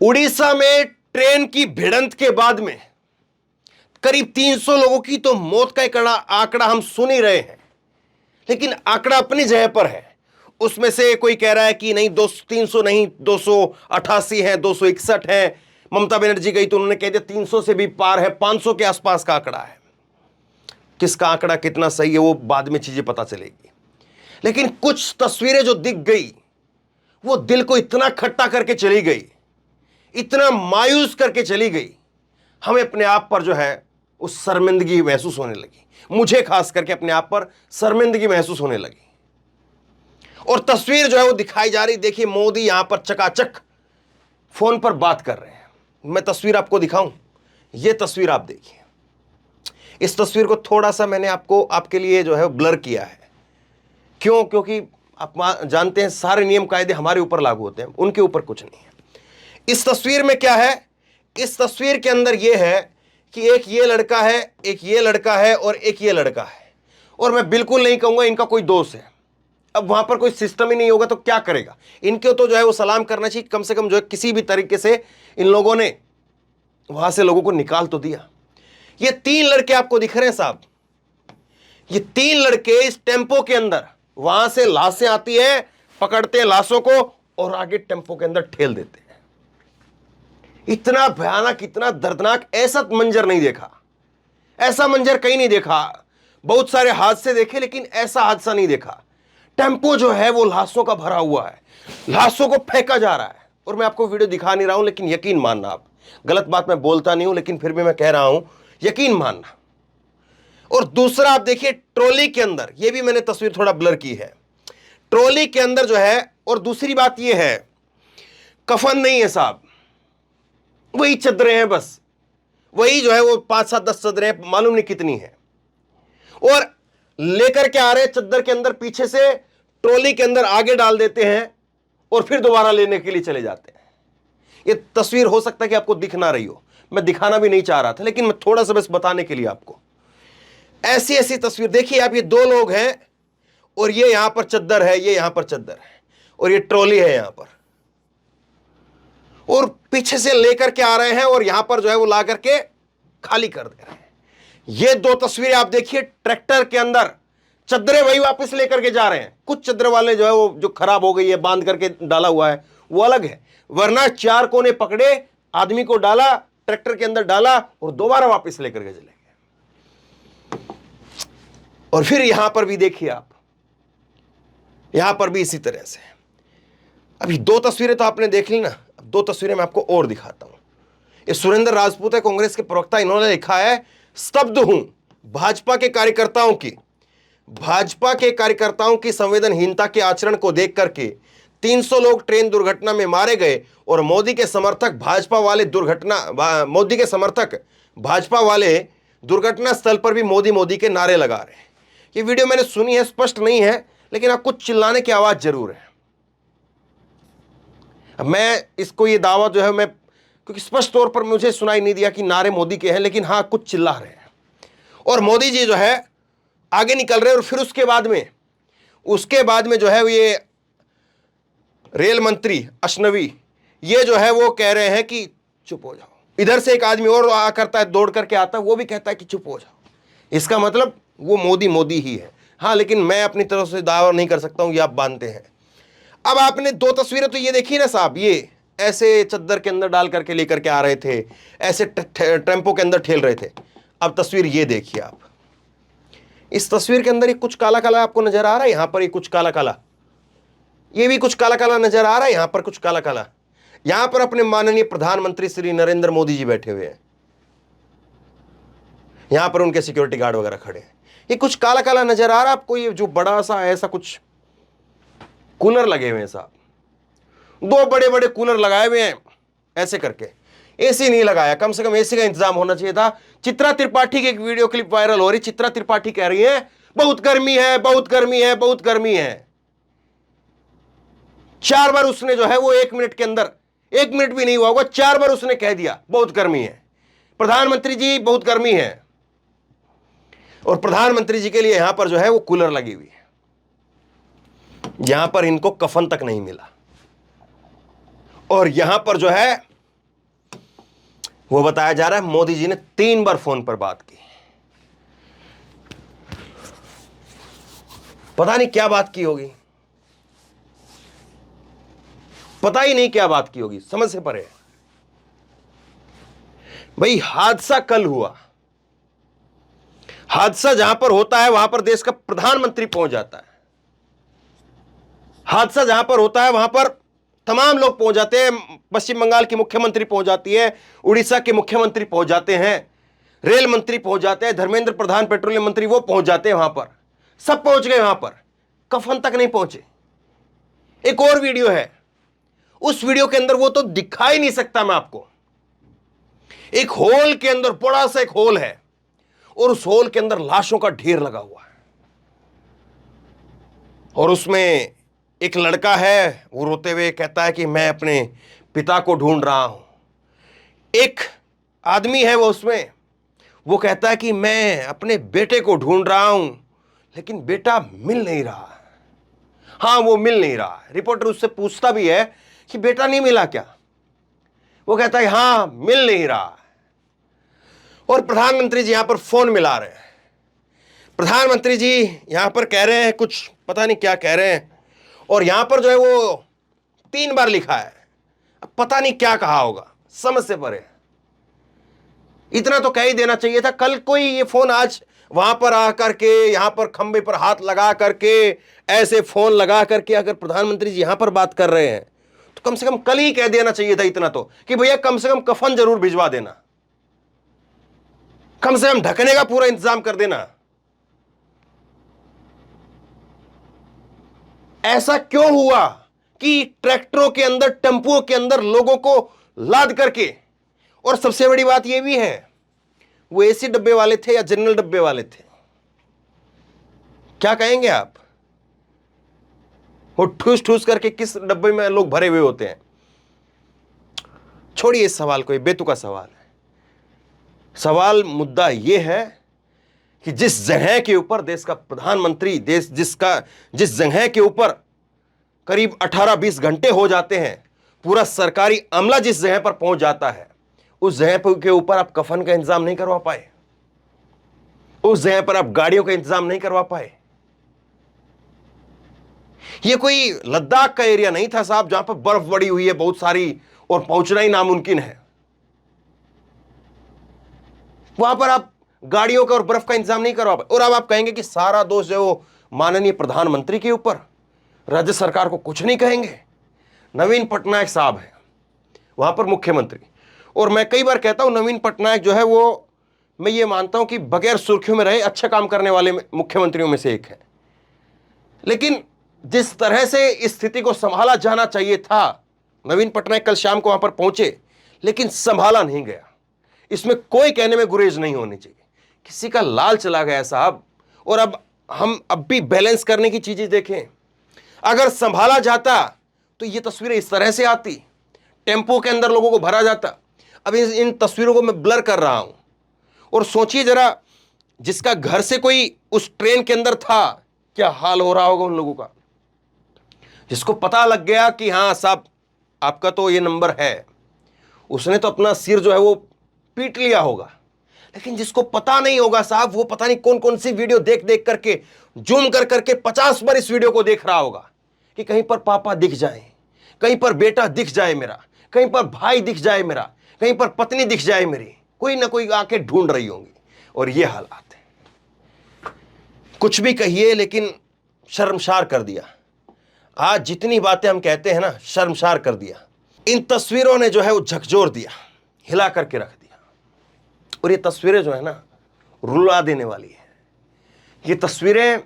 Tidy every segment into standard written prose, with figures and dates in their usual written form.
उड़ीसा में ट्रेन की भिड़ंत के बाद में करीब 300 लोगों की तो मौत का एक आंकड़ा हम सुन ही रहे हैं, लेकिन आंकड़ा अपनी जगह पर है। उसमें से कोई कह रहा है कि नहीं 300 नहीं 288 है, 261 है। ममता बनर्जी गई तो उन्होंने कह दिया 300 से भी पार है, 500 के आसपास का आंकड़ा है। किसका आंकड़ा कितना सही है वो बाद में चीजें पता चलेगी, लेकिन कुछ तस्वीरें जो दिख गई वो दिल को इतना खट्टा करके चली गई, इतना मायूस करके चली गई, हमें अपने आप पर जो है उस शर्मिंदगी महसूस होने लगी। मुझे खास करके अपने आप पर शर्मिंदगी महसूस होने लगी। और तस्वीर जो है वो दिखाई जा रही, देखिए मोदी यहां पर चकाचक फोन पर बात कर रहे हैं। मैं तस्वीर आपको दिखाऊं, ये तस्वीर आप देखिए। इस तस्वीर को थोड़ा सा मैंने आपके लिए जो है ब्लर किया है। क्यों? क्योंकि आप जानते हैं सारे नियम कायदे हमारे ऊपर लागू होते हैं, उनके ऊपर कुछ नहीं है। इस तस्वीर में क्या है? इस तस्वीर के अंदर यह है कि एक ये लड़का है, एक ये लड़का है और एक ये लड़का है। और मैं बिल्कुल नहीं कहूंगा इनका कोई दोष है। अब वहां पर कोई सिस्टम ही नहीं होगा तो क्या करेगा? इनके तो जो है वो सलाम करना चाहिए, कम से कम जो है किसी भी तरीके से इन लोगों ने वहां से लोगों को निकाल तो दिया। ये 3 लड़के आपको दिख रहे हैं साहब, ये 3 लड़के इस टेम्पो के अंदर, वहां से लाशें आती है, पकड़ते हैं लाशों को और आगे टेम्पो के अंदर ठेल देते हैं। इतना भयानक, इतना दर्दनाक, ऐसा मंजर नहीं देखा, ऐसा मंजर कहीं नहीं देखा। बहुत सारे हादसे देखे लेकिन ऐसा हादसा नहीं देखा। टेम्पो जो है वो लाशों का भरा हुआ है, लाशों को फेंका जा रहा है। और मैं आपको वीडियो दिखा नहीं रहा हूं, लेकिन यकीन मानना, आप गलत बात मैं बोलता नहीं हूं, लेकिन फिर भी मैं कह रहा हूं, यकीन मानना। और दूसरा आप देखिए ट्रॉली के अंदर, ये भी मैंने तस्वीर थोड़ा ब्लर की है, ट्रॉली के अंदर जो है। और दूसरी बात ये है, कफन नहीं है साहब, वही चद्दरें हैं, बस वही जो है वो 5-7-10 चद्दरें, मालूम नहीं कितनी है। और लेकर के आ रहे हैं चद्दर के अंदर, पीछे से ट्रॉली के अंदर आगे डाल देते हैं और फिर दोबारा लेने के लिए चले जाते हैं। ये तस्वीर हो सकता है कि आपको दिख ना रही हो, मैं दिखाना भी नहीं चाह रहा था, लेकिन मैं थोड़ा सा बस बताने के लिए आपको। ऐसी ऐसी तस्वीर देखिए आप, ये 2 लोग हैं और ये यहां पर चद्दर है, ये यहां पर चद्दर है और ये ट्रॉली है यहां पर, और पीछे से लेकर के आ रहे हैं और यहां पर जो है वो ला करके खाली कर दे रहे हैं। ये 2 तस्वीरें आप देखिए, ट्रैक्टर के अंदर चद्दरें वही वापस लेकर के जा रहे हैं। कुछ चद्दर वाले जो है वो जो खराब हो गई है, बांध करके डाला हुआ है, वो अलग है, वरना 4 कोने पकड़े, आदमी को डाला, ट्रैक्टर के अंदर डाला और दोबारा वापस लेकर के चले गए। और फिर यहां पर भी देखिए आप, यहां पर भी इसी तरह से। अभी 2 तस्वीरें तो आपने देख ली ना, अब 2 तस्वीरें मैं आपको और दिखाता हूं। ये सुरेंद्र राजपूत है, कांग्रेस के प्रवक्ता, इन्होंने लिखा है, स्तब्ध हूं भाजपा के कार्यकर्ताओं की संवेदनहीनता के आचरण को देख करके 300 लोग ट्रेन दुर्घटना में मारे गए और मोदी के समर्थक भाजपा वाले दुर्घटना स्थल पर भी मोदी मोदी के नारे लगा रहे हैं। ये वीडियो मैंने सुनी है, स्पष्ट नहीं है, लेकिन आप कुछ चिल्लाने की आवाज जरूर है। मैं इसको ये दावा जो है, मैं क्योंकि स्पष्ट तौर पर मुझे सुनाई नहीं दिया कि नारे मोदी के हैं, लेकिन हां कुछ चिल्ला रहे हैं। और मोदी जी जो है आगे निकल रहे हैं। और फिर उसके बाद में जो है ये रेल मंत्री अश्नवी, ये जो है वो कह रहे हैं कि चुप हो जाओ। इधर से एक आदमी और करता है, दौड़ करके आता है, वो भी कहता है कि चुप हो जाओ। इसका मतलब वो मोदी ही है। हाँ, लेकिन मैं अपनी तरफ से दावा नहीं कर सकता हूं, ये आप मानते हैं। अब आपने 2 तस्वीरें तो ये देखी ना साहब, ये ऐसे चद्दर के अंदर डाल करके लेकर के आ रहे थे, ऐसे टेम्पो के अंदर ठेल रहे थे। अब तस्वीर ये देखिए आप, इस तस्वीर के अंदर ये कुछ काला काला आपको नजर आ रहा है, यहां पर ये कुछ काला काला, ये भी कुछ काला काला नजर आ रहा है, यहां पर कुछ काला काला। यहां पर अपने माननीय प्रधानमंत्री श्री नरेंद्र मोदी जी बैठे हुए हैं, यहां पर उनके सिक्योरिटी गार्ड वगैरह खड़े हैं। ये कुछ काला काला नजर आ रहा है आपको, ये जो बड़ा सा ऐसा कुछ कूलर लगे हुए हैं साहब, 2 बड़े बड़े कूलर लगाए हुए हैं ऐसे करके। एसी नहीं लगाया, कम से कम एसी का इंतजाम होना चाहिए था। चित्रा त्रिपाठी की एक वीडियो क्लिप वायरल हो रही, चित्रा त्रिपाठी कह रही है बहुत गर्मी है, बहुत गर्मी है, बहुत गर्मी है। 4 बार उसने जो है वो 1 मिनट के अंदर, 1 मिनट भी नहीं हुआ होगा, 4 बार उसने कह दिया बहुत गर्मी है, प्रधानमंत्री जी बहुत गर्मी है। और प्रधानमंत्री जी के लिए यहां पर जो है वो कूलर लगी हुई है, यहां पर इनको कफन तक नहीं मिला। और यहां पर जो है वो बताया जा रहा है मोदी जी ने 3 बार फोन पर बात की। पता नहीं क्या बात की होगी, पता ही नहीं क्या बात की होगी, समझ से परे है। भाई हादसा कल हुआ, हादसा जहां पर होता है वहां पर देश का प्रधानमंत्री पहुंच जाता है। हादसा जहां पर होता है वहां पर तमाम लोग पहुंच जाते हैं। पश्चिम बंगाल की मुख्यमंत्री पहुंच जाती है, उड़ीसा के मुख्यमंत्री पहुंच जाते हैं, रेल मंत्री पहुंच जाते हैं, धर्मेंद्र प्रधान पेट्रोलियम मंत्री वो पहुंच जाते हैं, वहां पर सब पहुंच गए, वहां पर कफन तक नहीं पहुंचे। एक और वीडियो है, उस वीडियो के अंदर वो तो दिखा ही नहीं सकता मैं आपको। एक होल के अंदर, बड़ा सा एक होल है और उस होल के अंदर लाशों का ढेर लगा हुआ है और उसमें एक लड़का है, वो रोते हुए कहता है कि मैं अपने पिता को ढूंढ रहा हूं। एक आदमी है वो उसमें, वो कहता है कि मैं अपने बेटे को ढूंढ रहा हूं लेकिन बेटा मिल नहीं रहा। हां, वो मिल नहीं रहा। रिपोर्टर उससे पूछता भी है कि बेटा नहीं मिला क्या? वो कहता है हां, मिल नहीं रहा। और प्रधानमंत्री जी यहां पर फोन मिला रहे हैं। प्रधानमंत्री जी यहां पर कह रहे हैं कुछ, पता नहीं क्या कह रहे हैं, और यहां पर जो है वो 3 बार लिखा है। अब पता नहीं क्या कहा होगा, समझ से परे। इतना तो कह ही देना चाहिए था। कल कोई ये फोन आज वहां पर आकर के, यहां पर खंबे पर हाथ लगा करके, ऐसे फोन लगा करके अगर प्रधानमंत्री जी यहां पर बात कर रहे हैं तो कम से कम कल ही कह देना चाहिए था इतना तो, कि भैया कम से कम कफन जरूर भिजवा देना, कम से कम ढकने का पूरा इंतजाम कर देना। ऐसा क्यों हुआ कि ट्रैक्टरों के अंदर, टेंपुओं के अंदर लोगों को लाद करके, और सबसे बड़ी बात यह भी है वो एसी डब्बे वाले थे या जनरल डब्बे वाले थे? क्या कहेंगे आप? वो ठूस ठूस करके किस डब्बे में लोग भरे हुए होते हैं? छोड़िए इस सवाल को, ये बेतुका सवाल है। सवाल, मुद्दा यह है कि जिस जगह के ऊपर देश का प्रधानमंत्री, जिस जगह के ऊपर करीब 18-20 घंटे हो जाते हैं, पूरा सरकारी अमला जिस जगह पर पहुंच जाता है, उस जगह के ऊपर आप कफन का इंतजाम नहीं करवा पाए, उस जगह पर आप गाड़ियों का इंतजाम नहीं करवा पाए। यह कोई लद्दाख का एरिया नहीं था साहब, जहां पर बर्फ पड़ी हुई है बहुत सारी और पहुंचना ही नामुमकिन है। वहां पर आप गाड़ियों का और बर्फ का इंतजाम नहीं करवा पाए। और अब आप कहेंगे कि सारा दोष जो है वो माननीय प्रधानमंत्री के ऊपर, राज्य सरकार को कुछ नहीं कहेंगे। नवीन पटनायक साहब हैं वहां पर मुख्यमंत्री, और मैं कई बार कहता हूं नवीन पटनायक जो है वो, मैं ये मानता हूं कि बगैर सुर्खियों में रहे अच्छे काम करने वाले मुख्यमंत्रियों में से एक है। लेकिन जिस तरह से इस स्थिति को संभाला जाना चाहिए था, नवीन पटनायक कल शाम को वहां पर पहुंचे लेकिन संभाला नहीं गया। इसमें कोई कहने में गुरेज नहीं होनी चाहिए। किसी का लाल चला गया साहब। और अब हम भी बैलेंस करने की चीजें देखें। अगर संभाला जाता तो ये तस्वीरें इस तरह से आती, टेम्पो के अंदर लोगों को भरा जाता। अब इन तस्वीरों को मैं ब्लर कर रहा हूं, और सोचिए जरा, जिसका घर से कोई उस ट्रेन के अंदर था, क्या हाल हो रहा होगा उन लोगों का। जिसको पता लग गया कि हां साहब आपका तो ये नंबर है, उसने तो अपना सिर जो है वो पीट लिया होगा। लेकिन जिसको पता नहीं होगा साहब, वो पता नहीं कौन कौन सी वीडियो देख देख करके, जूम कर करके 50 बार इस वीडियो को देख रहा होगा कि कहीं पर पापा दिख जाए, कहीं पर बेटा दिख जाए मेरा, कहीं पर भाई दिख जाए मेरा, कहीं पर पत्नी दिख जाए मेरी, कोई ना कोई आके ढूंढ रही होंगी। और ये हालात है। कुछ भी कहिए लेकिन शर्मसार कर दिया। आज जितनी बातें हम कहते हैं ना, शर्मसार कर दिया। इन तस्वीरों ने जो है वो झकझोर दिया, हिला करके रख दिया। और ये तस्वीरें जो है ना, रुला देने वाली है। ये तस्वीरें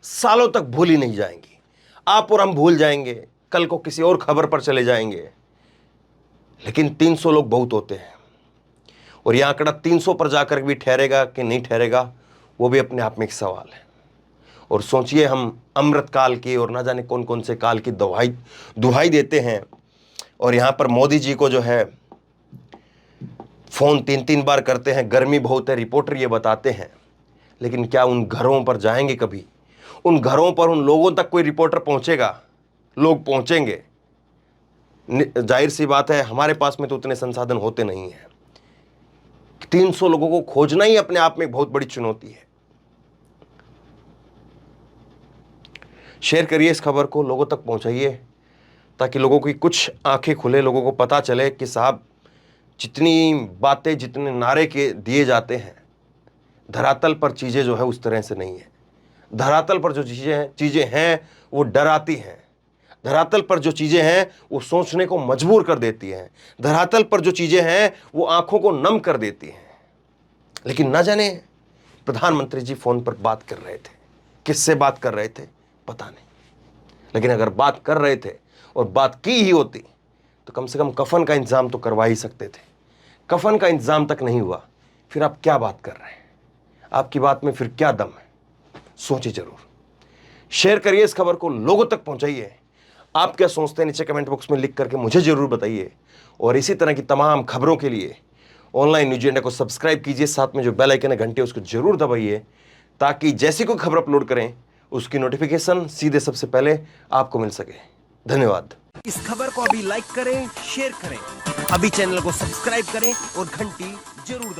सालों तक भूली नहीं जाएंगी। आप और हम भूल जाएंगे, कल को किसी और खबर पर चले जाएंगे। लेकिन 300 लोग बहुत होते हैं, और यह आंकड़ा 300 पर जाकर भी ठहरेगा कि नहीं ठहरेगा, वो भी अपने आप में एक सवाल है। और सोचिए, हम अमृत काल की और ना जाने कौन कौन से काल की दुहाई देते हैं, और यहां पर मोदी जी को जो है फोन 3-3 बार करते हैं, गर्मी बहुत है, रिपोर्टर ये बताते हैं। लेकिन क्या उन घरों पर जाएंगे कभी? उन घरों पर, उन लोगों तक कोई रिपोर्टर पहुंचेगा? लोग पहुंचेंगे? जाहिर सी बात है, हमारे पास में तो उतने संसाधन होते नहीं हैं। 300 लोगों को खोजना ही अपने आप में एक बहुत बड़ी चुनौती है। शेयर करिए इस खबर को, लोगों तक पहुंचाइए, ताकि लोगों की कुछ आंखें खुले, लोगों को पता चले कि साहब जितनी बातें, जितने नारे के दिए जाते हैं, धरातल पर चीजें जो है उस तरह से नहीं है। धरातल पर जो चीजें हैं वो डराती हैं। धरातल पर जो चीजें हैं वो सोचने को मजबूर कर देती हैं। धरातल पर जो चीजें हैं वो आंखों को नम कर देती हैं। लेकिन ना जाने प्रधानमंत्री जी फोन पर बात कर रहे थे, किससे बात कर रहे थे पता नहीं, लेकिन अगर बात कर रहे थे और बात की ही होती तो कम से कम कफन का इंतजाम तो करवा ही सकते थे। कफन का इंतजाम तक नहीं हुआ, फिर आप क्या बात कर रहे हैं? आपकी बात में फिर क्या दम है? सोचिए जरूर। शेयर करिए इस खबर को, लोगों तक पहुंचाइए। आप क्या सोचते हैं नीचे कमेंट बॉक्स में लिख करके मुझे जरूर बताइए। और इसी तरह की तमाम खबरों के लिए ऑनलाइन न्यूज इंडिया को सब्सक्राइब कीजिए, साथ में जो बेल आइकन है घंटे उसको जरूर दबाइए, ताकि जैसी कोई खबर अपलोड करें उसकी नोटिफिकेशन सीधे सबसे पहले आपको मिल सके। धन्यवाद। इस खबर को अभी लाइक करें, शेयर करें, अभी चैनल को सब्सक्राइब करें और घंटी जरूर